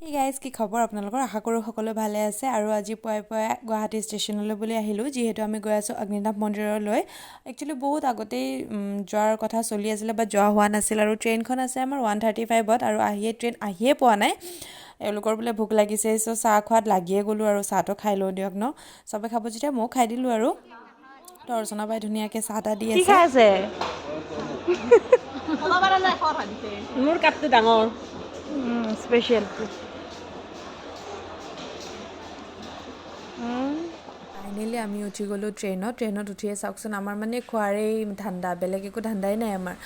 এই গাইজ কি খবৰ আপোনালোকৰ আশা কৰোঁ সকলো ভালে আছে আৰু আজি পুৱাই পুৱাই গুৱাহাটী ষ্টেচনলৈ বুলি আহিলোঁ যিহেতু আমি গৈ আছোঁ অগ্নিনাভ মন্দিৰলৈ একচুৱেলি বহুত আগতেই যোৱাৰ কথা চলি আছিলে বা যোৱা হোৱা নাছিল আৰু ট্ৰেইনখন আছে আমাৰ 1:35ত আৰু ট্ৰেইন আহিয়ে পোৱা নাই এওঁলোকৰ বোলে ভোক লাগিছে চ' চাহ খোৱাত লাগিয়ে গ'লোঁ আৰু চাহটো খাই লওঁ দিয়ক ন চবে খাব যেতিয়া ময়ো খাই দিলোঁ আৰু তো অৰ্চনা বাই ধুনীয়াকৈ চাহ তাহ দি কি আছে খাই আছে মোৰ কাপটো ডাঙৰ স্পেচিয়েল ফাইনেলি আমি উঠি গ'লোঁ ট্ৰেইনত উঠিয়ে চাওকচোন আমাৰ মানে খোৱাৰেই ধান্দা বেলেগ একো ধান্দাই নাই আমাৰ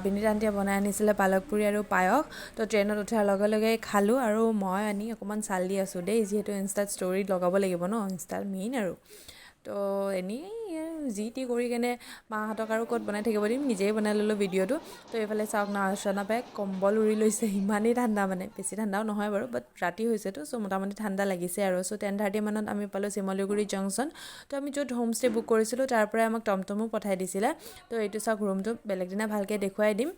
বিনীত আন্টিয়ে বনাই আনিছিলে পালক পুৰি আৰু পায়স তো ট্ৰেইনত উঠাৰ লগে লগে খালোঁ আৰু মই আনি অকণমান চাল দি আছোঁ দেই যিহেতু ইনষ্টাত ষ্টৰিত লগাব লাগিব ন ইনষ্টাত মেইন আৰু তো এনেই যি টি কৰি কেনে মাহঁতক আৰু ক'ত বনাই থাকিব দিম নিজেই বনাই ল'লোঁ ভিডিঅ'টো তো এইফালে চাওক না অৰ্চনা বাই কম্বল উৰি লৈছে ইমানেই ঠাণ্ডা মানে বেছি ঠাণ্ডাও নহয় বাৰু বাট ৰাতি হৈছেতো চ' মোটামুটি ঠাণ্ডা লাগিছে আৰু চ' 10:30 মানত আমি পালোঁ শিমলুগুৰি জংচন তো আমি য'ত হোমষ্টে বুক কৰিছিলোঁ তাৰ পৰাই আমাক টমটমো পঠাই দিছিলে তো এইটো চাওক ৰুমটো বেলেগ দিনা ভালকৈ দেখুৱাই দিম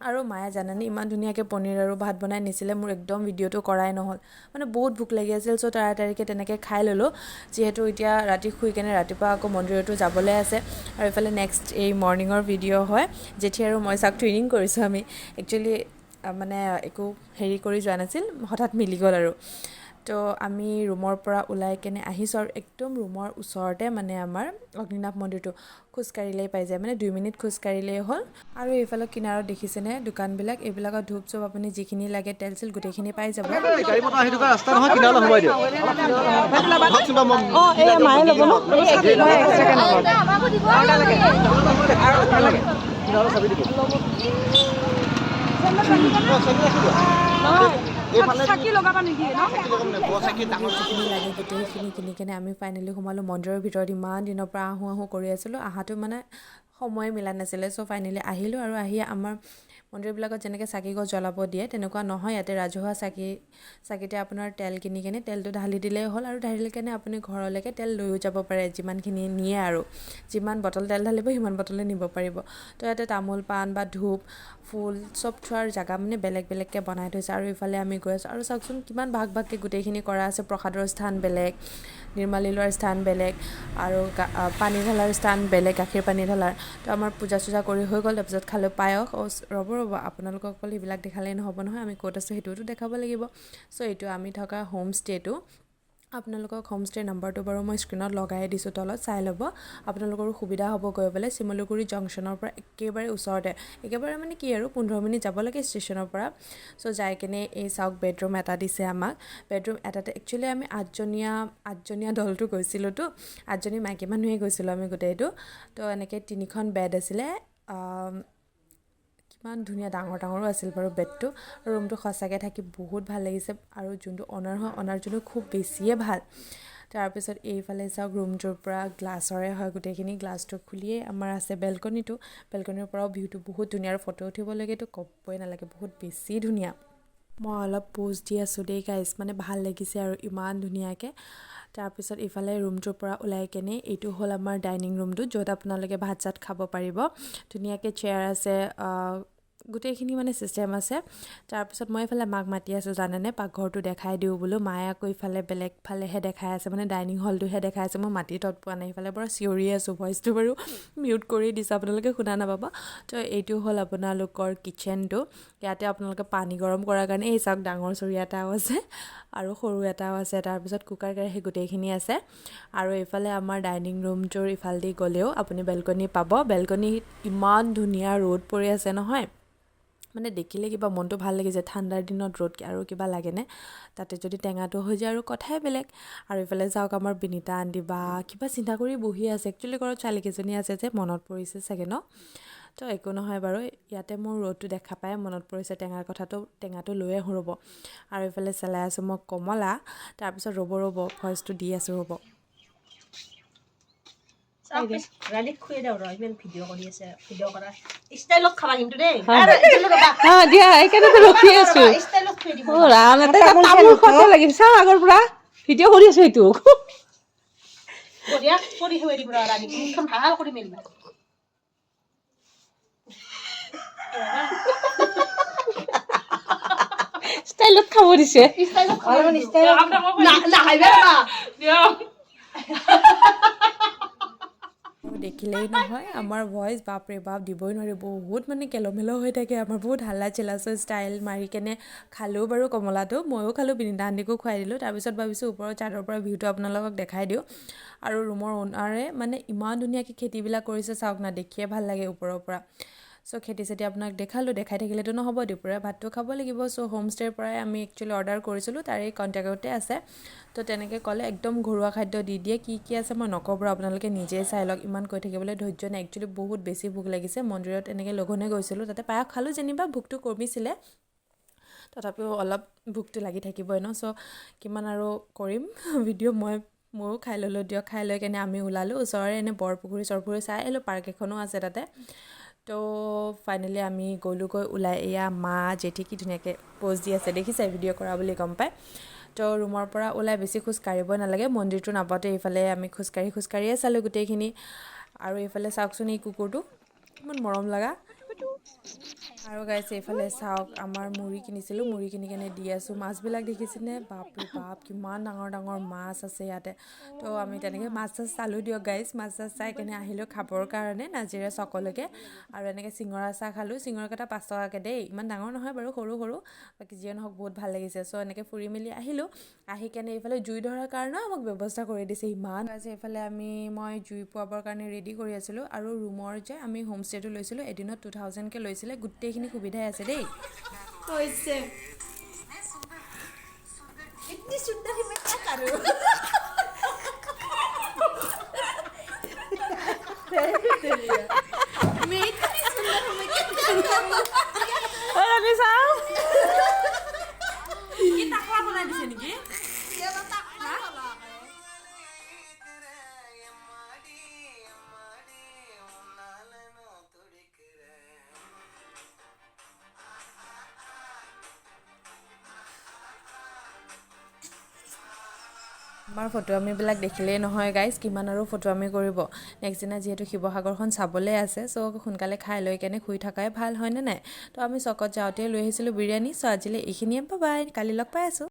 আৰু মায়ে জানানে ইমান ধুনীয়াকৈ পনীৰ আৰু ভাত বনাই নিছিলে মোৰ একদম ভিডিঅ'টো কৰাই নহ'ল মানে বহুত ভোক লাগি আছিল চ' তাড়াতাড়িকৈ তেনেকৈ খাই ল'লোঁ যিহেতু এতিয়া ৰাতি শুই কেনে ৰাতিপুৱা আকৌ মন্দিৰতো যাবলৈ আছে আৰু এইফালে নেক্সট এই মৰ্ণিঙৰ ভিডিঅ' হয় জেঠি আৰু মই চাওক ট্ৰেইনিং কৰিছোঁ আমি একচুৱেলি মানে একো হেৰি কৰি যোৱা নাছিল হঠাৎ মিলি গ'ল আৰু তো আমি ৰুমৰ পৰা ওলাই কেনে আহিছোঁ আৰু একদম ৰুমৰ ওচৰতে মানে আমাৰ অগ্নিনাভ মন্দিৰটো খোজকাঢ়িলেই পাই যায় মানে 2 মিনিট খোজকাঢ়িলেই হ'ল আৰু এইফালে কিনাৰত দেখিছেনে দোকানবিলাক এইবিলাকত ধূপ চুপ আপুনি যিখিনি লাগে তেল চেল গোটেইখিনি পাই যাব গাড়ী মটৰ আহি থকা ৰাস্তা নহয় কিনাৰলৈ সোমাই দিয়ক এই মায়ে ল'ব ন কিনাৰলৈ চাবি দিব চাকি লগাবা নিদিয়ে ন যিখিনি লাগে গোটেইখিনি কিনি কেনে আমি ফাইনেলি সোমালোঁ মন্দিৰৰ ভিতৰত ইমান দিনৰ পৰা আহোঁ কৰি আছিলোঁ আহাটো মানে সময় মিলা নাছিলে চ' ফাইনেলি আহিলোঁ আৰু আহি আমাৰ মন্দিৰবিলাকত যেনেকৈ চাকি গছ জ্বলাব দিয়ে তেনেকুৱা নহয় ইয়াতে ৰাজহুৱা চাকিতে আপোনাৰ তেল কিনি কেনে তেলটো ঢালি দিলেই হ'ল আৰু ঢালি কেনে আপুনি ঘৰলৈকে তেল লৈও যাব পাৰে যিমানখিনি নিয়ে আৰু যিমান বটল তেল ঢালিব সিমান বটলে নিব পাৰিব তো ইয়াতে তামোল পাণ বা ধূপ ফুল চব থোৱাৰ জেগা মানে বেলেগ বেলেগকৈ বনাই থৈছে আৰু ইফালে আমি গৈ আছোঁ আৰু চাওকচোন কিমান ভাগ ভাগকৈ গোটেইখিনি কৰা আছে প্ৰসাদৰ স্থান বেলেগ নিৰ্মালী লোৱাৰ স্থান বেলেগ আৰু পানী ঢলাৰ স্থান বেলেগ গাখীৰ পানী ঢলাৰ তো আমাৰ পূজা চূজা কৰি হৈ গ'ল তাৰপিছত খালোঁ পায়স ৰ'ব আপোনালোকক অকল সেইবিলাক দেখালেই নহ'ব নহয় আমি ক'ত আছোঁ সেইটোতো দেখাব লাগিব চ' এইটো আমি থকা হোম ষ্টেটো আপোনালোকক হোমষ্টেৰ নাম্বাৰটো বাৰু মই স্ক্ৰীণত লগাই দিছোঁ তলত চাই ল'ব আপোনালোকৰো সুবিধা হ'ব গৈ পেলাই শিমলুগুৰি জংচনৰ পৰা একেবাৰে ওচৰতে একেবাৰে মানে কি আৰু 15 মিনিট যাব লাগে ষ্টেচনৰ পৰা চ' যাই কেনে এই চাওক বেডৰুম এটা দিছে আমাক বেডৰুম এটাতে একচুৱেলি আমি আঠজনীয়া দলটো গৈছিলোঁতো 8জনী মাইকী মানুহে গৈছিলোঁ আমি গোটেইটো তো এনেকৈ 3খন বেড আছিলে ইমান ধুনীয়া ডাঙৰো আছিল বাৰু বেডটো ৰুমটো সঁচাকৈ থাকি বহুত ভাল লাগিছে আৰু যোনটো অনাৰ হয় অনাৰজনো খুব বেছিয়ে ভাল তাৰপিছত এইফালে চাওক ৰুমটোৰ পৰা গ্লাছৰে হয় গোটেইখিনি গ্লাছটো খুলিয়েই আমাৰ আছে বেলকনিৰ পৰাও ভিউটো বহুত ধুনীয়া আৰু ফটো উঠিবলৈকেতো ক'বই নালাগে বহুত বেছি ধুনীয়া মই অলপ পোষ্ট দি আছোঁ দেই গাইজ মানে ভাল লাগিছে আৰু ইমান ধুনীয়াকৈ তাৰপিছত ইফালে ৰুমটোৰ পৰা ওলাই কেনে এইটো হ'ল আমাৰ ডাইনিং ৰুমটো য'ত আপোনালোকে ভাত চাত খাব পাৰিব ধুনীয়াকৈ চেয়াৰ আছে গোটেইখিনি মানে ছিষ্টেম আছে তাৰপিছত মই এইফালে মাক মাতি আছোঁ জানেনে পাকঘৰটো দেখাই দিওঁ বোলো মায়ে আকৌ ইফালে বেলেগ ফালেহে দেখাই আছে মানে ডাইনিং হলটোহে দেখাই আছে মই মাতি তত পোৱা নাই ইফালে পৰা চিঞৰি আছোঁ ভইচটো বাৰু মিউট কৰি দিছোঁ আপোনালোকে শুনা নাপাব তো এইটো হ'ল আপোনালোকৰ কিটচেনটো ইয়াতে আপোনালোকে পানী গৰম কৰাৰ কাৰণে এই চাওক ডাঙৰ চৰিয়া এটাও আছে আৰু সৰু এটাও আছে তাৰপিছত কুকাৰ কেৰাহী গোটেইখিনি আছে আৰু এইফালে আমাৰ ডাইনিং ৰুমটোৰ ইফালেদি গ'লেও আপুনি বেলকনি পাব বেলকনিত ইমান ধুনীয়া ৰ'দ পৰি আছে নহয় মানে দেখিলে কিবা মনটো ভাল লাগি যায় ঠাণ্ডাৰ দিনত ৰ'দ আৰু কিবা লাগেনে তাতে যদি টেঙাটো হৈ যায় আৰু কথাই বেলেগ আৰু এইফালে চাওক আমাৰ বিনীতা আন্টি বা কিবা চিন্তা কৰি বহি আছে একচুৱেলি ঘৰত ছোৱালীকেইজনী আছে যে মনত পৰিছে চাগে ন তো একো নহয় বাৰু ইয়াতে মোৰ ৰ'দটো দেখা পাই মনত পৰিছে টেঙাটো লৈ আহোঁ ৰ'ব আৰু এইফালে চেলাই আছোঁ মই কমলা তাৰপিছত ৰ'ব ভইচটো দি আছোঁ ৰ'ব ৰাণীক খুৱাই দিওঁ ইমান ভিডিঅ' কৰি আছে ভিডিঅ' কৰা ষ্টাইলত খাবা কিন্তু দেই দিয়া এইকাৰণেতো ৰখি আছো ৰাম এটা তামোল খাব লাগিল চাওঁ আগৰ পৰা ভিডিঅ' কৰি আছো এইটো কৰি খুৱাই দিম ৰাণীক মুখখন ভাল কৰি মেলিবা ষ্টাইলত খাব দিছে দেখিলেই নহয় আমাৰ ভইচ বাপৰে বাপ দিবই নোৱাৰি বহুত মানে কেলমেলো হৈ থাকে আমাৰ বহুত হাল্লা চিল্লা ষ্টাইল মাৰি কেনে খালোঁ বাৰু কমলাটো ময়ো খালোঁ বিনিতা আণ্টিকো খুৱাই দিলোঁ তাৰপিছত ভাবিছোঁ ওপৰৰ চাদৰ পৰা ভিউটো আপোনালোকক দেখাই দিওঁ আৰু ৰুমৰ অ'নাৰে মানে ইমান ধুনীয়াকৈ খেতিবিলাক কৰিছে চাওক না দেখিয়ে ভাল লাগে ওপৰৰ পৰা চ' খেতি চেতি আপোনাক দেখালোঁ দেখাই থাকিলেতো নহ'ব দুপৰীয়া ভাতটো খাব লাগিব চ' হোমষ্টেৰ পৰাই আমি একচুৱেলি অৰ্ডাৰ কৰিছিলোঁ তাৰে কণ্টেক্টতে আছে তো তেনেকৈ ক'লে একদম ঘৰুৱা খাদ্য দি দিয়ে কি আছে মই নকওঁ বাৰু আপোনালোকে নিজেই চাই লওক ইমান কৈ থাকিবলৈ ধৈৰ্য নাই একচুৱেলি বহুত বেছি ভোক লাগিছে মন্দিৰত এনেকৈ লঘোণে গৈছিলোঁ তাতে পায়স খালোঁ যেনিবা ভোকটো কমিছিলে তথাপিও অলপ ভোকটো লাগি থাকিবই ন চ' কিমান আৰু কৰিম ভিডিঅ' ময়ো খাই ল'লোঁ দিয়ক খাই লৈ কেনে আমি ওলালোঁ ওচৰৰে এনে বৰপুখুৰী চৰপুখুৰী চাই আহিলোঁ পাৰ্ক এখনো আছে তাতে তো ফাইনেলি আমি গ'লোগৈ ওলাই এয়া মা জেঠি কি ধুনীয়াকৈ প'জ দি আছে দেখিছে ভিডিঅ' কৰা বুলি গম পায় তো ৰুমৰ পৰা ওলাই বেছি খোজ কাঢ়িব নালাগে মন্দিৰটো নাপাওঁতে এইফালে আমি খোজকাঢ়িয়ে চালোঁ গোটেইখিনি আৰু এইফালে চাওকচোন এই কুকুৰটো ইমান মৰম লগা আৰু গাইছে এইফালে চাওক আমাৰ মুড়ি কিনিছিলোঁ মুড়ি কিনি কেনে দি আছোঁ মাছবিলাক দেখিছেনে বাপৰে বাপ কিমান ডাঙৰ ডাঙৰ মাছ আছে ইয়াতে তো আমি তেনেকৈ মাছ চাছ চালোঁ দিয়ক গাইছ মাছ চাছ চাই কেনে আহিলোঁ খাবৰ কাৰণে নাজিৰা চকলৈকে আৰু এনেকৈ চিঙৰা চাহ খালোঁ চিঙৰাকেইটা 5 টকাকৈ দেই ইমান ডাঙৰ নহয় বাৰু সৰু সৰু বাকী যিয়ে নহওক বহুত ভাল লাগিছে চ' এনেকৈ ফুৰি মেলি আহিলোঁ আহি কেনে এইফালে জুই ধৰাৰ কাৰণেও আমাক ব্যৱস্থা কৰি দিছে ইমান আছে এইফালে মই জুই পোৱাবৰ কাৰণে ৰেডি কৰি আছিলোঁ আৰু ৰুমৰ যে আমি হোমষ্টেটো লৈছিলোঁ এদিনত 2000কৈ লৈছিলে গোটেইখিনি সুবিধাই আছে দেই হৈছে इतनी सुंदर है मैं क्या करूं मैं इतनी सुंदर हूं मैं क्या करूं अरे साहब ये टाकला बना दिसे नेকি ये टाकला होला আমাৰ ফটোৱামিবিলাক দেখিলেই নহয় গাইজ কিমান আৰু ফটোৱামি কৰিব নেক্সট দিনা যিহেতু শিৱসাগৰখন চাবলৈ আছে চ' সোনকালে খাই লৈ কেনে শুই থকাই ভাল হয়নে নাই তো আমি চকত যাওঁতে লৈ আহিছিলোঁ বিৰিয়ানী চ' আজিলৈ এইখিনিয়ে বাই কালি লগ পাই আছোঁ